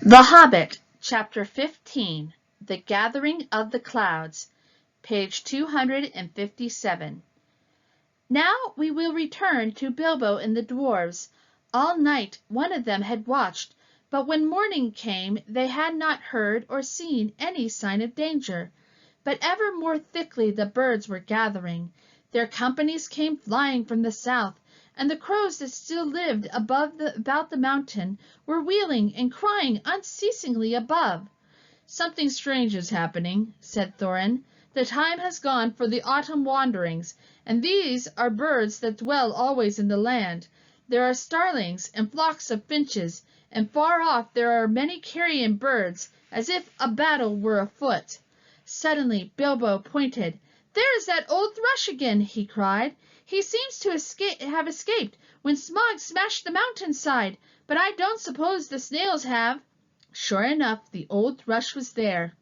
The Hobbit, Chapter 15, The Gathering of the Clouds, page 257. Now we will return to Bilbo and the dwarves. All night one of them had watched, but when morning came they had not heard or seen any sign of danger. But ever more thickly the birds were gathering. Their companies came flying from the south, and the crows that still lived about the mountain were wheeling and crying unceasingly above. "Something strange is happening," said Thorin. "The time has gone for the autumn wanderings, and these are birds that dwell always in the land. There are starlings and flocks of finches, and far off there are many carrion birds, as if a battle were afoot." Suddenly Bilbo pointed. "There is that old thrush again!" he cried. "He seems to have escaped when Smaug smashed the mountain side, but I don't suppose the snails have." Sure enough, the old thrush was there,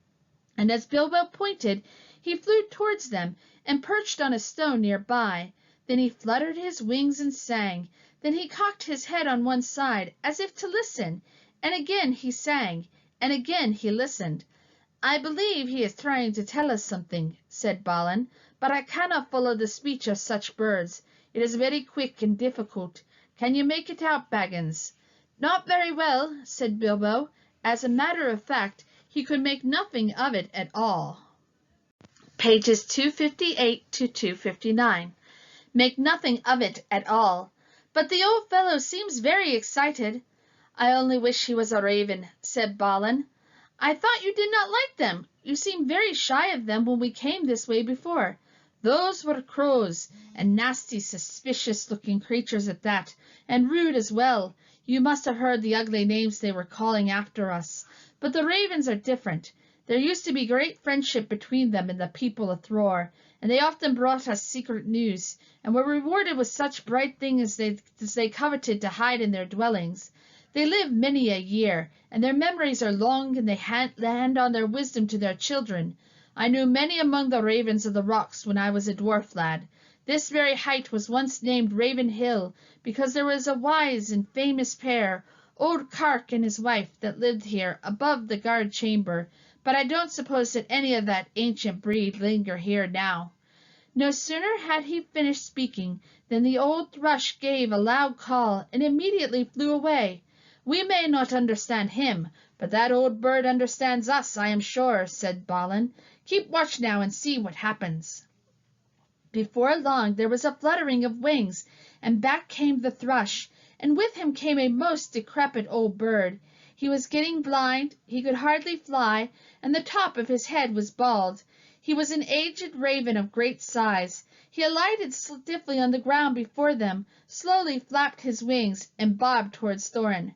and as Bilbo pointed he flew towards them and perched on a stone near by. Then he fluttered his wings and sang. Then he cocked his head on one side as if to listen, and again he sang, and again he listened. "I believe he is trying to tell us something," said Balin, "but I cannot follow the speech of such birds. It is very quick and difficult. Can you make it out, Baggins?" "Not very well," said Bilbo. As a matter of fact, he could make nothing of it at all. Pages 258 to 259. Make nothing of it at all. But the old fellow seems very excited. "I only wish he was a raven," said Balin. "I thought you did not like them. You seemed very shy of them when we came this way before." "Those were crows, and nasty, suspicious-looking creatures at that, and rude as well. You must have heard the ugly names they were calling after us. But the ravens are different. There used to be great friendship between them and the people of Thror, and they often brought us secret news, and were rewarded with such bright things as they coveted to hide in their dwellings. They live many a year, and their memories are long, and they hand on their wisdom to their children. I knew many among the ravens of the rocks when I was a dwarf lad. This very height was once named Raven Hill, because there was a wise and famous pair, old Cark and his wife, that lived here above the guard chamber, but I don't suppose that any of that ancient breed linger here now." No sooner had he finished speaking than the old thrush gave a loud call and immediately flew away. "We may not understand him, but that old bird understands us, I am sure," said Balin. "Keep watch now and see what happens." Before long there was a fluttering of wings, and back came the thrush, and with him came a most decrepit old bird. He was getting blind, he could hardly fly, and the top of his head was bald. He was an aged raven of great size. He alighted stiffly on the ground before them, slowly flapped his wings, and bobbed towards Thorin.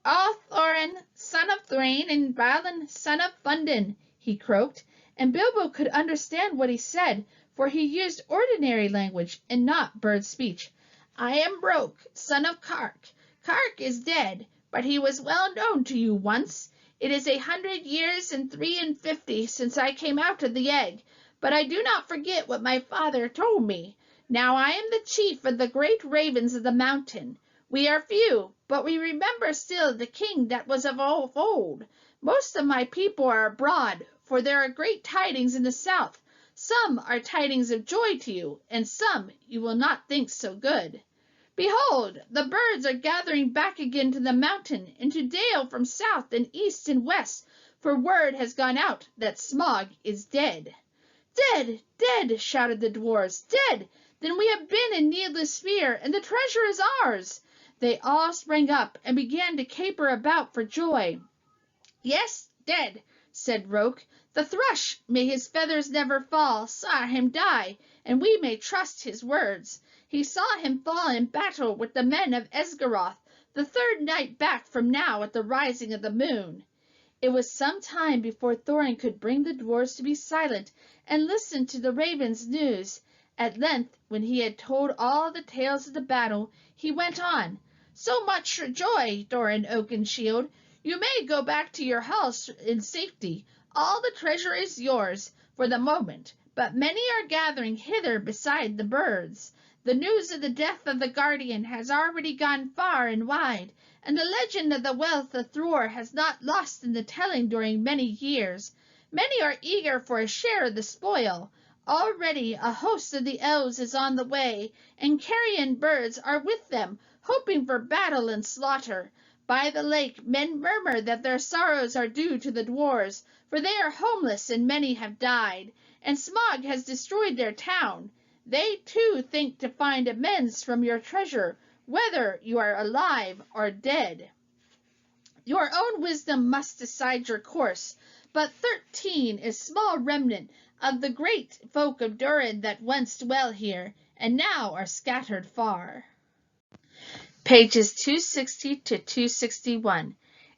"Ah, Thorin, son of Thrain, and Balin, son of Fundin," he croaked, and Bilbo could understand what he said, for he used ordinary language and not bird speech. "I am Broke, son of Cark. Cark is dead, but he was well known to you once. It is 100 years and 53 since I came out of the egg, but I do not forget what my father told me. Now I am the chief of the great ravens of the mountain. We are few, but we remember still the king that was of old. Most of my people are abroad, for there are great tidings in the south. Some are tidings of joy to you, and some you will not think so good. Behold, the birds are gathering back again to the mountain and to dale from south and east and west, for word has gone out that Smaug is dead." "Dead! Dead!" shouted the dwarfs. "Dead! Then we have been in needless fear, and the treasure is ours." They all sprang up and began to caper about for joy. "Yes, dead," said Roke. "The thrush, may his feathers never fall, saw him die, and we may trust his words. He saw him fall in battle with the men of Esgaroth, the third night back from now at the rising of the moon." It was some time before Thorin could bring the dwarfs to be silent and listen to the raven's news. At length, when he had told all the tales of the battle, he went on. "So much for joy, Thorin Oakenshield. You may go back to your house in safety. All the treasure is yours, for the moment, but many are gathering hither beside the birds. The news of the death of the guardian has already gone far and wide, and the legend of the wealth of Thror has not lost in the telling during many years. Many are eager for a share of the spoil. Already a host of the elves is on the way, and carrion birds are with them, hoping for battle and slaughter. By the lake men murmur that their sorrows are due to the dwarves, for they are homeless and many have died, and Smog has destroyed their town. They too think to find amends from your treasure, whether you are alive or dead. Your own wisdom must decide your course, but 13 is small remnant of the great folk of Durin that once dwell here, and now are scattered far. Pages 260 to 261.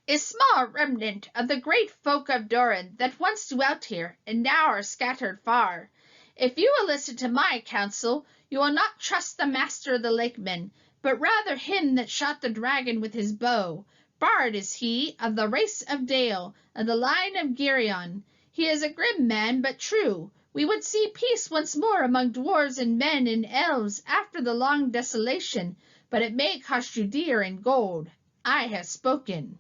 Is small remnant of the great folk of Durin that once dwelt here, and now are scattered far. If you will listen to my counsel, you will not trust the master of the lakemen, but rather him that shot the dragon with his bow. Bard is he, of the race of Dale, of the line of Geryon. He is a grim man, but true. We would see peace once more among dwarves and men and elves after the long desolation, but it may cost you dear in gold. I have spoken.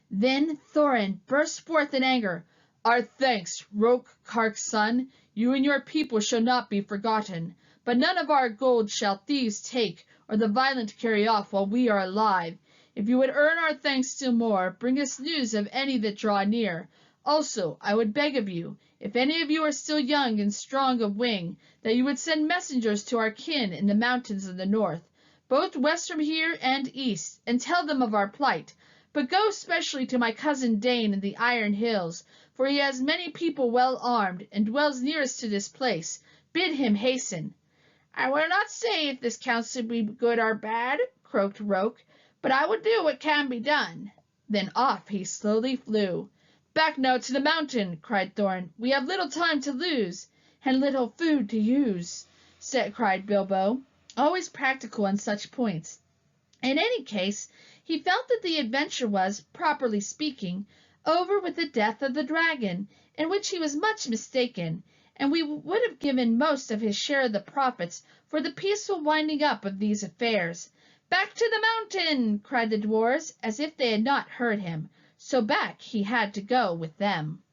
Then Thorin burst forth in anger. Our thanks, Roke-Kark's son. You and your people shall not be forgotten. But none of our gold shall thieves take, or the violent carry off while we are alive. If you would earn our thanks still more, bring us news of any that draw near. Also, I would beg of you, if any of you are still young and strong of wing, that you would send messengers to our kin in the mountains of the north, both west from here and east, and tell them of our plight. But go specially to my cousin Dane in the Iron Hills, for he has many people well armed, and dwells nearest to this place. Bid him hasten. I will not say if this counsel be good or bad, croaked Roke, but I will do what can be done. Then off he slowly flew. Back now to the mountain, cried Thorin. We have little time to lose, and little food to use, cried Bilbo, always practical on such points. In any case, he felt that the adventure was, properly speaking, over with the death of the dragon, in which he was much mistaken, and we would have given most of his share of the profits for the peaceful winding up of these affairs. Back to the mountain, cried the dwarfs, as if they had not heard him, so back he had to go with them.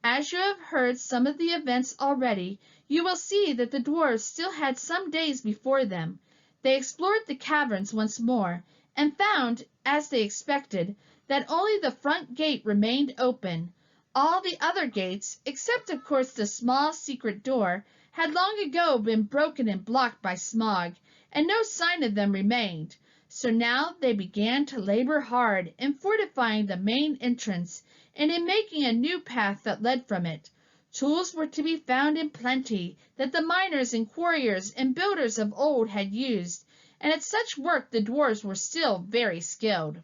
As you have heard some of the events already, you will see that the dwarfs still had some days before them. They explored the caverns once more, and found, as they expected, that only the front gate remained open. All the other gates, except of course the small secret door, had long ago been broken and blocked by Smog, and no sign of them remained. So now they began to labor hard in fortifying the main entrance, and in making a new path that led from it. Tools were to be found in plenty, that the miners and quarriers and builders of old had used, and at such work the dwarfs were still very skilled.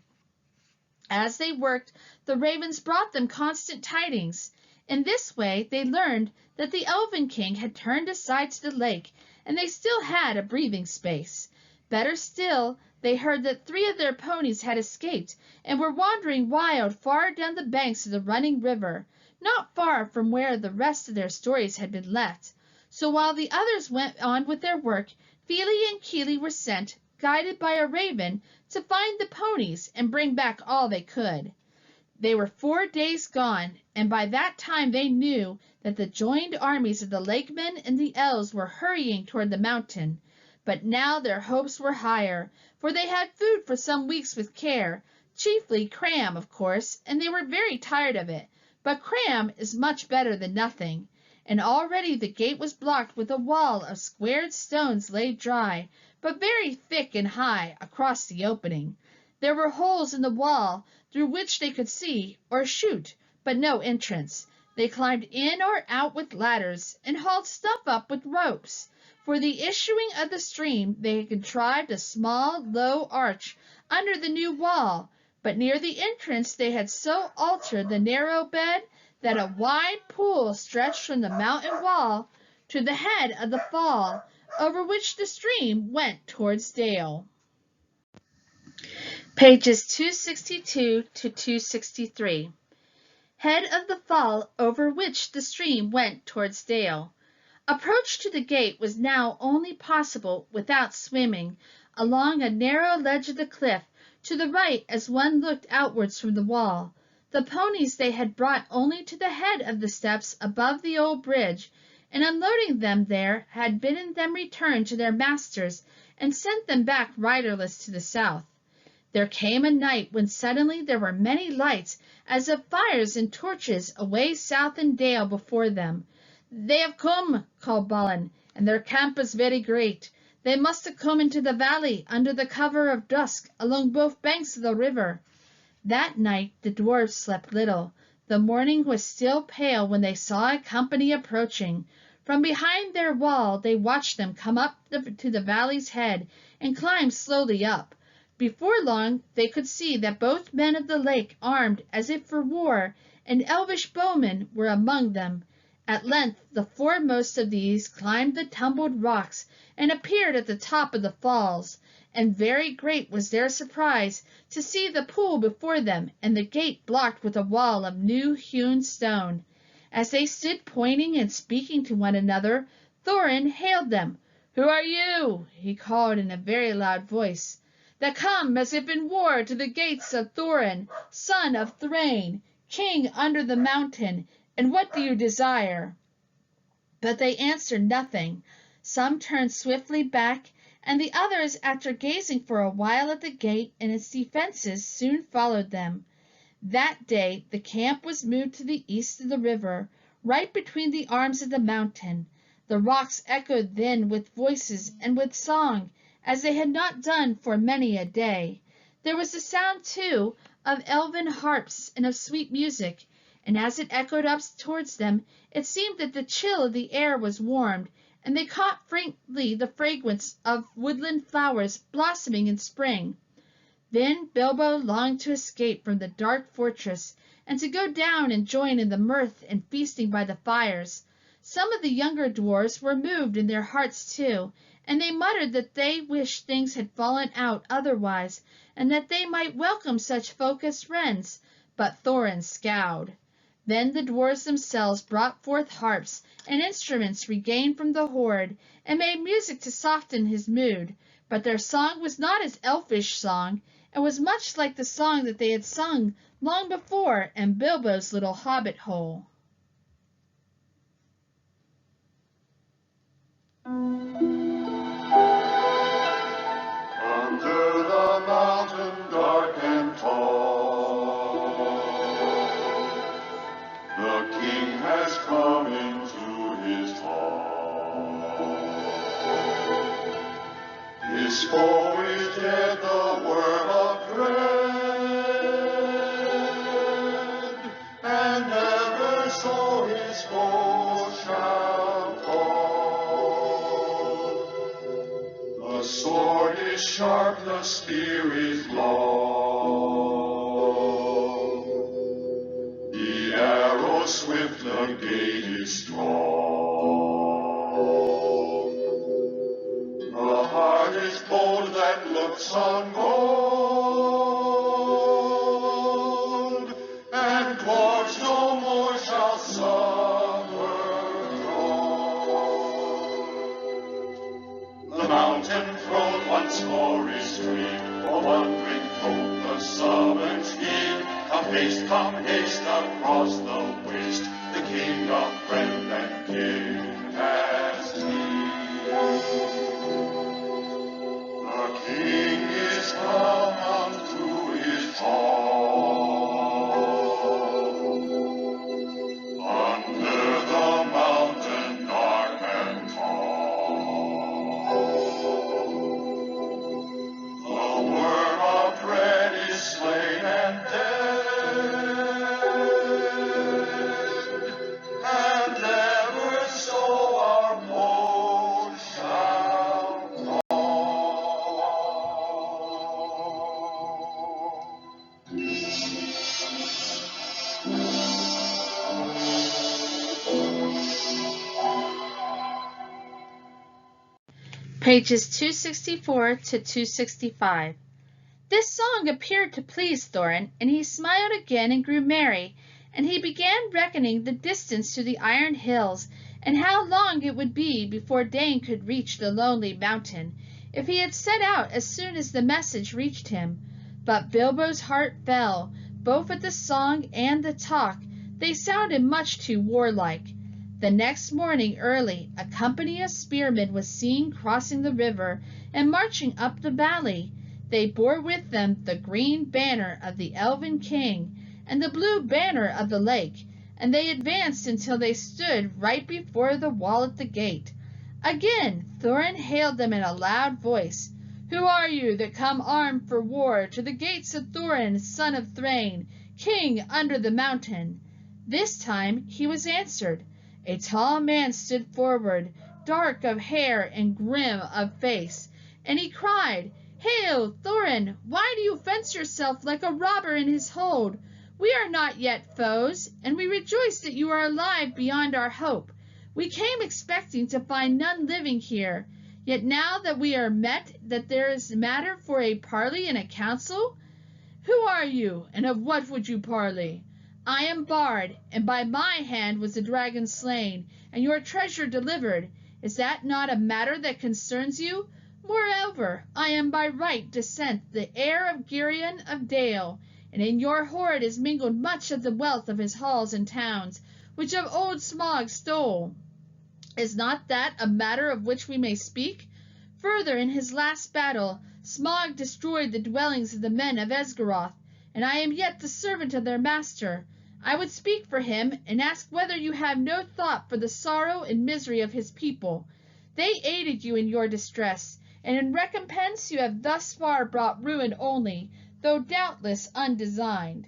As they worked, the ravens brought them constant tidings. In this way they learned that the Elven King had turned aside to the lake, and they still had a breathing space. Better still, they heard that 3 of their ponies had escaped, and were wandering wild far down the banks of the running river, not far from where the rest of their stories had been left. So while the others went on with their work, Fili and Kili were sent, guided by a raven, to find the ponies and bring back all they could. They were 4 days gone, and by that time they knew that the joined armies of the lakemen and the elves were hurrying toward the mountain. But now their hopes were higher, for they had food for some weeks with care, chiefly cram, of course, and they were very tired of it. But cram is much better than nothing, and already the gate was blocked with a wall of squared stones laid dry, but very thick and high, across the opening. There were holes in the wall through which they could see or shoot, but no entrance. They climbed in or out with ladders, and hauled stuff up with ropes. For the issuing of the stream they had contrived a small, low arch under the new wall, but near the entrance they had so altered the narrow bed that a wide pool stretched from the mountain wall to the head of the fall, over which the stream went towards Dale. Pages 262 to 263. Head of the fall over which the stream went towards Dale. Approach to the gate was now only possible without swimming along a narrow ledge of the cliff to the right as one looked outwards from the wall. The ponies they had brought only to the head of the steps above the old bridge, and unloading them there had bidden them return to their masters and sent them back riderless to the south. There came a night when suddenly there were many lights as of fires and torches away south in dale before them. "They have come," called Balin, "and their camp is very great. They must have come into the valley under the cover of dusk along both banks of the river." That night the dwarfs slept little. The morning was still pale when they saw a company approaching. From behind their wall they watched them come up to the valley's head and climb slowly up. Before long they could see that both men of the lake, armed as if for war, and elvish bowmen were among them. At length the foremost of these climbed the tumbled rocks and appeared at the top of the falls, and very great was their surprise to see the pool before them and the gate blocked with a wall of new hewn stone. As they stood pointing and speaking to one another, Thorin hailed them. "Who are you?" he called in a very loud voice. "That come as if in war to the gates of Thorin, son of Thrain, king under the mountain, and what do you desire?" But they answered nothing. Some turned swiftly back, and the others, after gazing for a while at the gate and its defenses, soon followed them. That day the camp was moved to the east of the river, right between the arms of the mountain. The rocks echoed then with voices and with song, as they had not done for many a day. There was the sound, too, of elven harps and of sweet music, and as it echoed up towards them, it seemed that the chill of the air was warmed, and they caught faintly the fragrance of woodland flowers blossoming in spring. Then Bilbo longed to escape from the dark fortress, and to go down and join in the mirth and feasting by the fires. Some of the younger dwarfs were moved in their hearts too, and they muttered that they wished things had fallen out otherwise, and that they might welcome such folk as friends. But Thorin scowled. Then the dwarfs themselves brought forth harps and instruments regained from the hoard, and made music to soften his mood. But their song was not his elfish song, and was much like the song that they had sung long before in Bilbo's little hobbit hole. Under the mountain dark and tall, the king has come into his hall. His foe is dead, the worm of dread, and never so his foe shall fall. The sword is sharp, the spear is long, the arrow swift, the gate is strong. The heart is bold that looks on gold, and dwarfs no more shall suffer thrall. The mountain throne once more is free, for wandering folk the summons heed. Come haste across the waste, the king of friend and king has need. The king is come unto his hall, under the mountain dark and tall. The worm of dread is slain and dead, and ever so our foe shall Pages 264 to 265. This song appeared to please Thorin, and he smiled again and grew merry, and he began reckoning the distance to the iron hills, and how long it would be before Dane could reach the lonely mountain, if he had set out as soon as the message reached him. But Bilbo's heart fell, both at the song and the talk. They sounded much too warlike. The next morning early, a company of spearmen was seen crossing the river and marching up the valley. They bore with them the green banner of the Elven King and the blue banner of the lake, and they advanced until they stood right before the wall at the gate. Again Thorin hailed them in a loud voice. "Who are you that come armed for war to the gates of Thorin, son of Thrain, king under the mountain?" This time he was answered. A tall man stood forward, dark of hair and grim of face, and he cried, "Hail, Thorin! Why do you fence yourself like a robber in his hold? We are not yet foes, and we rejoice that you are alive beyond our hope. We came expecting to find none living here, yet now that we are met, that there is matter for a parley and a council. Who are you, and of what would you parley? I am Bard, and by my hand was the dragon slain, and your treasure delivered. Is that not a matter that concerns you? Moreover, I am by right descent the heir of Girion of Dale, and in your hoard is mingled much of the wealth of his halls and towns, which of old Smaug stole. Is not that a matter of which we may speak? Further, in his last battle, Smaug destroyed the dwellings of the men of Esgaroth, and I am yet the servant of their master. I would speak for him, and ask whether you have no thought for the sorrow and misery of his people. They aided you in your distress, and in recompense you have thus far brought ruin only, though doubtless undesigned."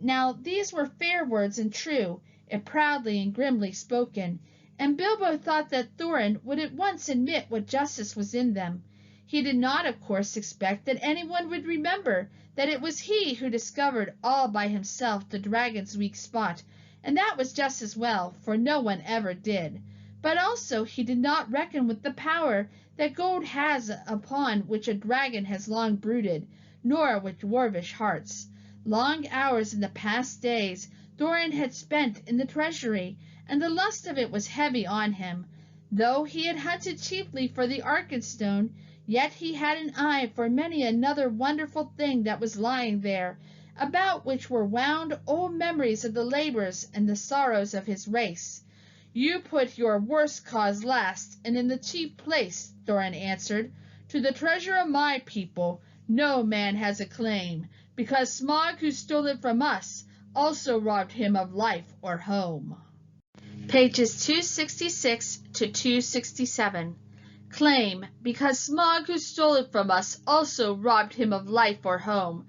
Now these were fair words and true, if proudly and grimly spoken, and Bilbo thought that Thorin would at once admit what justice was in them. He did not, of course, expect that anyone would remember that it was he who discovered all by himself the dragon's weak spot, and that was just as well, for no one ever did. But also he did not reckon with the power that gold has upon which a dragon has long brooded, nor with dwarvish hearts. Long hours in the past days Thorin had spent in the treasury, and the lust of it was heavy on him. Though he had hunted chiefly for the Arkenstone, yet he had an eye for many another wonderful thing that was lying there, about which were wound old memories of the labors and the sorrows of his race. "You put your worst cause last, and in the chief place," Thorin answered. "To the treasure of my people no man has a claim, because Smaug, who stole it from us, also robbed him of life or home." Pages 266 to 267. Claim, because Smaug, who stole it from us, also robbed him of life or home.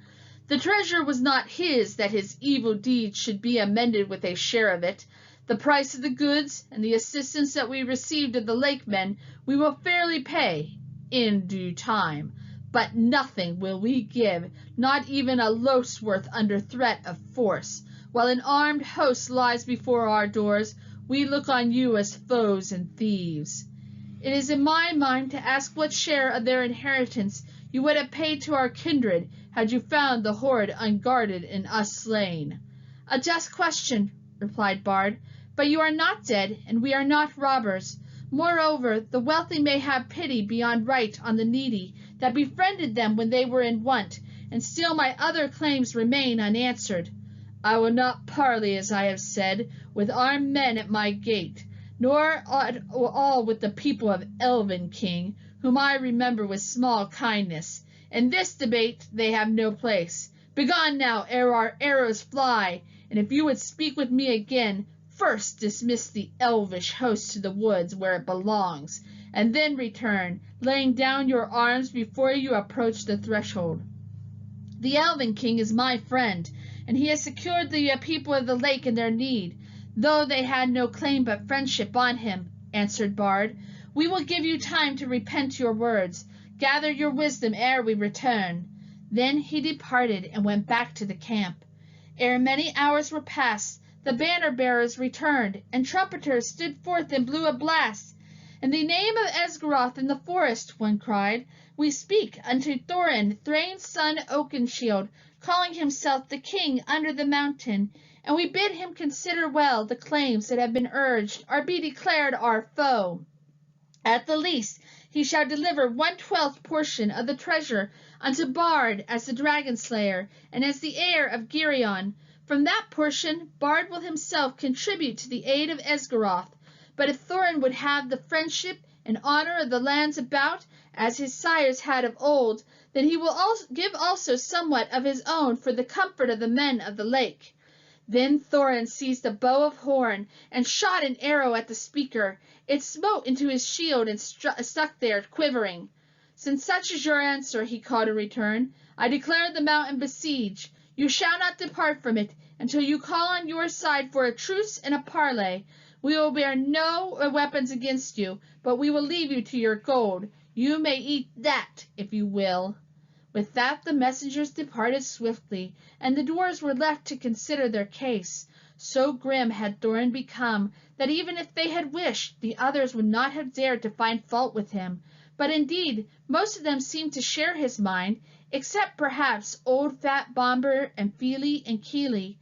The treasure was not his, that his evil deeds should be amended with a share of it. The price of the goods and the assistance that we received of the Lakemen we will fairly pay in due time, but nothing will we give, not even a loaf's worth under threat of force. While an armed host lies before our doors, we look on you as foes and thieves. It is in my mind to ask what share of their inheritance you would have paid to our kindred had you found the hoard unguarded and us slain. "A just question," replied Bard, "but you are not dead, and we are not robbers. Moreover, the wealthy may have pity beyond right on the needy that befriended them when they were in want, and still my other claims remain unanswered. I will not parley, as I have said, with armed men at my gate, nor at all with the people of Elven King, whom I remember with small kindness. In this debate they have no place. Begone now, ere our arrows fly, and if you would speak with me again, first dismiss the elvish host to the woods where it belongs, and then return, laying down your arms before you approach the threshold. The Elven King is my friend, and he has secured the people of the lake in their need, though they had no claim but friendship on him," answered Bard. "We will give you time to repent your words. Gather your wisdom ere we return." Then he departed and went back to the camp. Ere many hours were past, the banner-bearers returned, and trumpeters stood forth and blew a blast, "In the name of Esgaroth in the forest," one cried, "we speak unto Thorin, Thrain's son Oakenshield, calling himself the king under the mountain, and we bid him consider well the claims that have been urged, or be declared our foe. At the least, he shall deliver 1/12 portion of the treasure unto Bard as the dragon slayer, and as the heir of Geryon. From that portion Bard will himself contribute to the aid of Esgaroth. But if Thorin would have the friendship and honor of the lands about, as his sires had of old, then he will give also somewhat of his own for the comfort of the men of the lake." Then Thorin seized a bow of horn and shot an arrow at the speaker. It smote into his shield and stuck there quivering. "Since such is your answer," he called in return, "I declare the mountain besieged. You shall not depart from it until you call on your side for a truce and a parley. We will bear no weapons against you, but we will leave you to your gold. You may eat that if you will." With that the messengers departed swiftly, and the dwarfs were left to consider their case. So grim had Thorin become that even if they had wished, the others would not have dared to find fault with him. But indeed most of them seemed to share his mind, except perhaps old fat Bomber and Fili and Kili.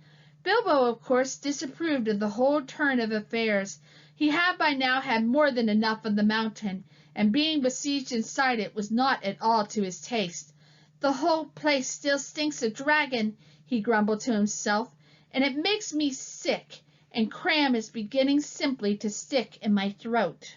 Bilbo, of course, disapproved of the whole turn of affairs. He had by now had more than enough of the mountain, and being besieged inside it was not at all to his taste. "The whole place still stinks of dragon," he grumbled to himself, "and it makes me sick, and cram is beginning simply to stick in my throat."